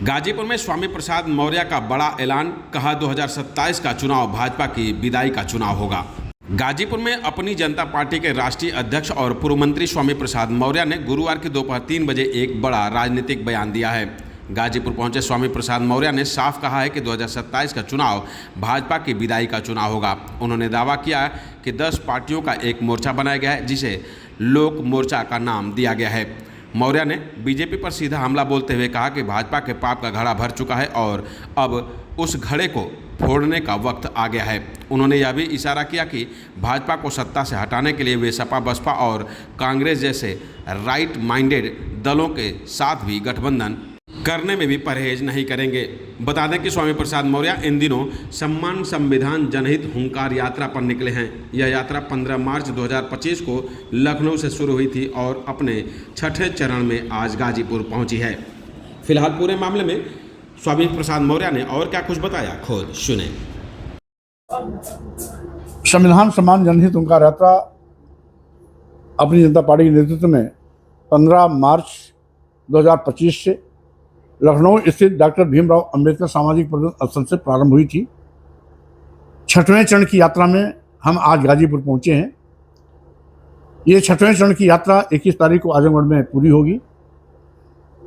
गाजीपुर में स्वामी प्रसाद मौर्य का बड़ा ऐलान, कहा 2027 का चुनाव भाजपा की विदाई का चुनाव होगा। गाजीपुर में अपनी जनता पार्टी के राष्ट्रीय अध्यक्ष और पूर्व मंत्री स्वामी प्रसाद मौर्य ने गुरुवार की दोपहर 3 बजे एक बड़ा राजनीतिक बयान दिया है। गाजीपुर पहुंचे स्वामी प्रसाद मौर्य ने साफ कहा है कि 2027 का चुनाव भाजपा की विदाई का चुनाव होगा। उन्होंने दावा किया कि 10 पार्टियों का एक मोर्चा बनाया गया है, जिसे लोक मोर्चा का नाम दिया गया है। मौर्य ने बीजेपी पर सीधा हमला बोलते हुए कहा कि भाजपा के पाप का घड़ा भर चुका है और अब उस घड़े को फोड़ने का वक्त आ गया है। उन्होंने यह भी इशारा किया कि भाजपा को सत्ता से हटाने के लिए वे सपा, बसपा और कांग्रेस जैसे राइट माइंडेड दलों के साथ भी गठबंधन करने में भी परहेज नहीं करेंगे। बता दें कि स्वामी प्रसाद मौर्य इन दिनों सम्मान संविधान जनहित हुंकार यात्रा पर निकले हैं। यह यात्रा 15 मार्च 2025 को लखनऊ से शुरू हुई थी और अपने 6ठे चरण में आज गाजीपुर पहुंची है। फिलहाल पूरे मामले में स्वामी प्रसाद मौर्य ने और क्या कुछ बताया, खुद सुने। संविधान सम्मान जनहित हुंकार यात्रा अपनी जनता पार्टी के नेतृत्व में 15 मार्च 2025 से लखनऊ स्थित डॉक्टर भीमराव अंबेडकर सामाजिक पर्यटन स्थल से प्रारंभ हुई थी। 6वें चरण की यात्रा में हम आज गाजीपुर पहुंचे हैं। ये 6वें चरण की यात्रा 21 तारीख को आजमगढ़ में पूरी होगी,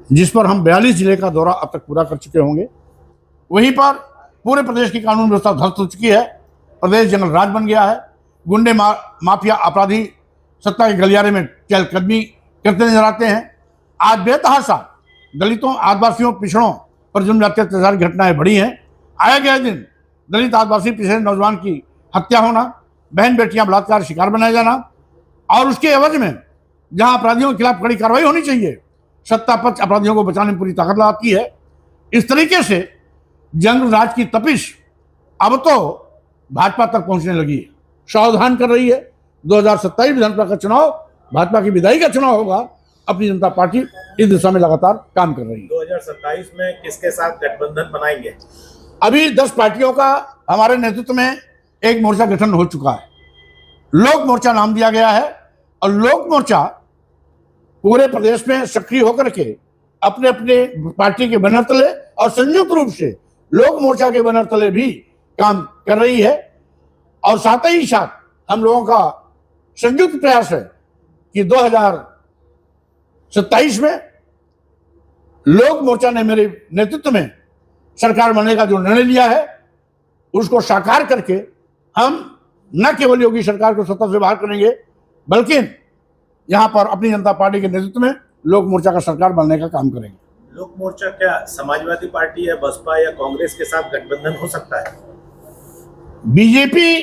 जिस पर हम 42 जिले का दौरा अब तक पूरा कर चुके होंगे। वहीं पर पूरे प्रदेश की कानून व्यवस्था ध्वस्त हो चुकी है। प्रदेश जंगल राज बन गया है। गुंडे माफिया अपराधी सत्ता के गलियारे में चहलकदमी करते नजर आते हैं। आज बेतहाशा दलितों, आदिवासियों, पिछड़ों पर जुर्म जाति अत्याचार की घटनाएं बढ़ी हैं। आए गए दिन दलित, आदिवासी, पिछड़े नौजवान की हत्या होना, बहन बेटियां बलात्कार शिकार बनाया जाना और उसके एवज में जहां अपराधियों के खिलाफ कड़ी कार्रवाई होनी चाहिए, सत्ता पक्ष अपराधियों को बचाने में पूरी ताकत लगाती है। इस तरीके से जंगल राज की तपिश अब तो भाजपा तक पहुंचने लगी है, सावधान कर रही है। 2027 विधानसभा का चुनाव भाजपा की विदाई का चुनाव होगा। अपनी जनता पार्टी इस दिशा में लगातार काम कर रही है। 2027 में किसके साथ गठबंधन बनाएंगे? अभी 10 पार्टियों का हमारे नेतृत्व में एक मोर्चा गठन हो चुका है। लोक मोर्चा नाम दिया गया है और लोक मोर्चा पूरे प्रदेश में सक्रिय होकर के अपने अपने पार्टी के बैनर तले और संयुक्त रूप से लोक मोर्चा के बैनर तले भी काम कर रही है। और साथ ही साथ हम लोगों का संयुक्त प्रयास है कि 2027 में लोक मोर्चा ने मेरे नेतृत्व में सरकार बनने का जो निर्णय लिया है, उसको साकार करके हम न केवल योगी सरकार को सत्ता से बाहर करेंगे, बल्कि यहां पर अपनी जनता पार्टी के नेतृत्व में लोक मोर्चा का सरकार बनने का काम करेंगे। लोक मोर्चा क्या समाजवादी पार्टी है, बसपा या कांग्रेस के साथ गठबंधन हो सकता है? बीजेपी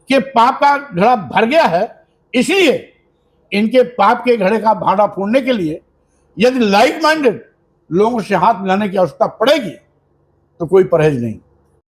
के पाप का घड़ा भर गया है, इसलिए इनके पाप के घड़े का भांडा फोड़ने के लिए यदि लाइक माइंडेड लोगों से हाथ मिलाने की आवश्यकता पड़ेगी तो कोई परहेज नहीं।